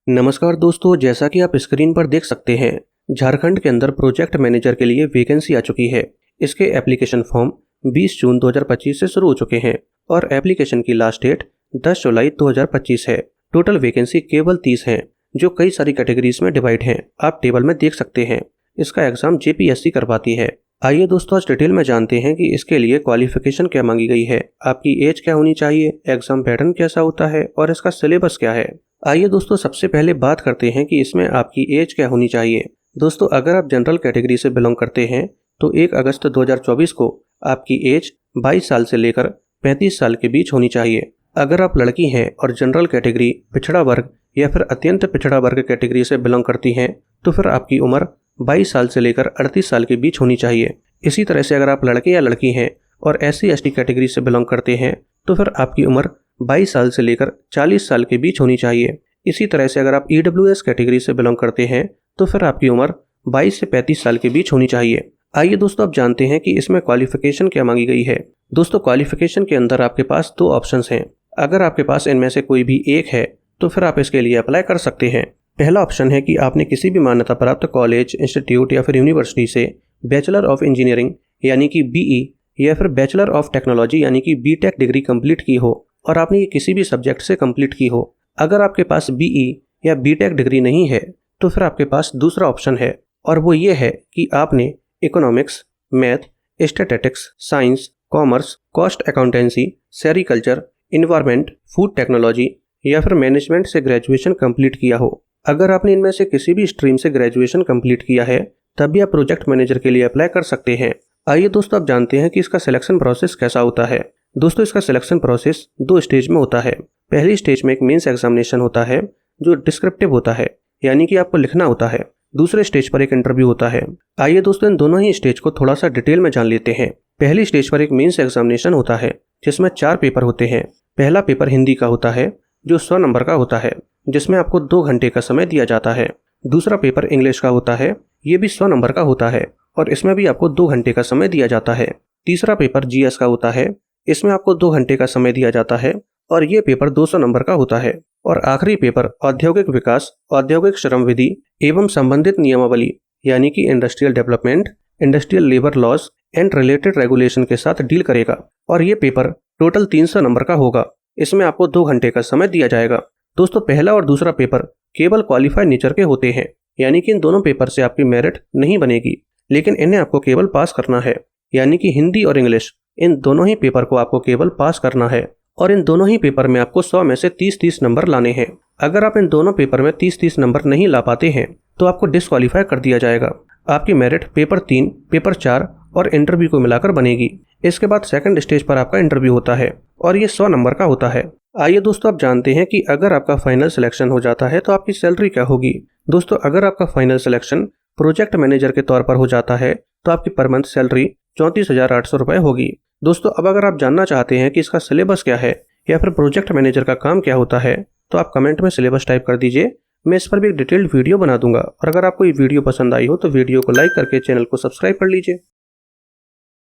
नमस्कार दोस्तों, जैसा कि आप स्क्रीन पर देख सकते हैं, झारखंड के अंदर प्रोजेक्ट मैनेजर के लिए वैकेंसी आ चुकी है। इसके एप्लीकेशन फॉर्म 20 जून 2025 से शुरू हो चुके हैं और एप्लीकेशन की लास्ट डेट 10 जुलाई 2025 है। टोटल वैकेंसी केवल 30 हैं, जो कई सारी कैटेगरीज में डिवाइड हैं। आप टेबल में देख सकते हैं। इसका एग्जाम जेपीएससी करवाती है। आइए दोस्तों, आज डिटेल में जानते हैं कि इसके लिए क्वालिफिकेशन क्या मांगी गई है, आपकी एज क्या होनी चाहिए, एग्जाम पैटर्न कैसा होता है और इसका सिलेबस क्या है। आइए दोस्तों, सबसे पहले बात करते हैं कि इसमें आपकी एज क्या होनी चाहिए। दोस्तों, अगर आप जनरल कैटेगरी से बिलोंग करते हैं तो 1 अगस्त 2024 को आपकी एज 22 साल से लेकर 35 साल के बीच होनी चाहिए। अगर आप लड़की हैं और जनरल कैटेगरी, पिछड़ा वर्ग या फिर अत्यंत पिछड़ा वर्ग कैटेगरी से बिलोंग करती हैं तो फिर आपकी उम्र 22 साल से लेकर 38 साल के बीच होनी चाहिए। इसी तरह से अगर आप लड़के या लड़की हैं और SC/ST कैटेगरी से बिलोंग करते हैं तो फिर आपकी उम्र 22 साल से लेकर 40 साल के बीच होनी चाहिए। इसी तरह से अगर आप EWS कैटेगरी से बिलोंग करते हैं तो फिर आपकी उम्र 22 से 35 साल के बीच होनी चाहिए। आइए दोस्तों, अब जानते हैं कि इसमें क्वालिफिकेशन क्या मांगी गई है। दोस्तों, क्वालिफिकेशन के अंदर आपके पास 2 ऑप्शंस हैं। अगर आपके पास इनमें से कोई भी एक है तो फिर आप इसके लिए अप्लाई कर सकते हैं। पहला ऑप्शन है कि आपने किसी भी मान्यता प्राप्त कॉलेज, इंस्टीट्यूट या फिर यूनिवर्सिटी से बैचलर ऑफ इंजीनियरिंग यानी कि BE या फिर बैचलर ऑफ टेक्नोलॉजी यानी कि BTech डिग्री कंप्लीट की हो और आपने ये किसी भी सब्जेक्ट से कंप्लीट की हो। अगर आपके पास BE या BTech डिग्री नहीं है तो फिर आपके पास दूसरा ऑप्शन है और वो ये है कि आपने economics, math, statistics, science, commerce, cost accountancy, sericulture, environment, food technology या फिर मैनेजमेंट से ग्रेजुएशन कंप्लीट किया हो। अगर आपने इनमें से किसी भी स्ट्रीम से ग्रेजुएशन कंप्लीट किया है तब भी आप प्रोजेक्ट मैनेजर के लिए अप्लाई कर सकते हैं। आइए दोस्तों, अब जानते हैं कि इसका सिलेक्शन प्रोसेस कैसा होता है। दोस्तों, इसका सिलेक्शन प्रोसेस 2 स्टेज में होता है। पहली स्टेज में एक मेंस एग्जामिनेशन होता है जो डिस्क्रिप्टिव होता है, यानी कि आपको लिखना होता है। दूसरे स्टेज पर एक इंटरव्यू होता है। आइए दोस्तों, इन दोनों ही स्टेज को थोड़ा सा डिटेल में जान लेते हैं। पहली स्टेज पर एक मेंस एग्जामिनेशन होता है जिसमें 4 पेपर होते हैं। पहला पेपर हिंदी का होता है जो 100 नंबर का होता है, जिसमें आपको 2 घंटे का समय दिया जाता है। दूसरा पेपर इंग्लिश का होता है, ये भी 100 नंबर का होता है और इसमें भी आपको 2 घंटे का समय दिया जाता है। तीसरा पेपर GS का होता है, इसमें आपको 2 घंटे का समय दिया जाता है और ये पेपर 200 नंबर का होता है। और आखिरी पेपर औद्योगिक विकास, औद्योगिक श्रम विधि एवं संबंधित नियमावली यानी कि industrial development, industrial labour laws and related regulation के साथ डील करेगा और ये पेपर टोटल 300 नंबर का होगा। इसमें आपको 2 घंटे का समय दिया जाएगा। दोस्तों, पहला और दूसरा पेपर केवल क्वालिफाइड नेचर के होते हैं, यानी कि इन दोनों पेपर से आपकी मेरिट नहीं बनेगी, लेकिन इन्हें आपको केवल पास करना है। यानी कि हिंदी और इंग्लिश, इन दोनों ही पेपर को आपको केवल पास करना है और इन दोनों ही पेपर में आपको 100 में से 30-30 नंबर लाने हैं। अगर आप इन दोनों पेपर में 30-30 नंबर नहीं ला पाते हैं तो आपको डिस्क्वालीफाई कर दिया जाएगा। आपकी मेरिट पेपर 3, पेपर 4 और इंटरव्यू को मिलाकर बनेगी। इसके बाद सेकंड स्टेज पर आपका इंटरव्यू होता है और ये 100 नंबर का होता है। आइए दोस्तों, अब जानते हैं कि अगर आपका फाइनल सिलेक्शन हो जाता है तो आपकी सैलरी क्या होगी। दोस्तों, अगर आपका फाइनल सिलेक्शन प्रोजेक्ट मैनेजर के तौर पर हो जाता है तो आपकी पर मंथ सैलरी 34,800 रुपये होगी। दोस्तों, अब अगर आप जानना चाहते हैं कि इसका सिलेबस क्या है या फिर प्रोजेक्ट मैनेजर का काम क्या होता है तो आप कमेंट में सिलेबस टाइप कर दीजिए। मैं इस पर भी एक डिटेल्ड वीडियो बना दूंगा और अगर आपको ये वीडियो पसंद आई हो तो वीडियो को लाइक करके चैनल को सब्सक्राइब कर लीजिए।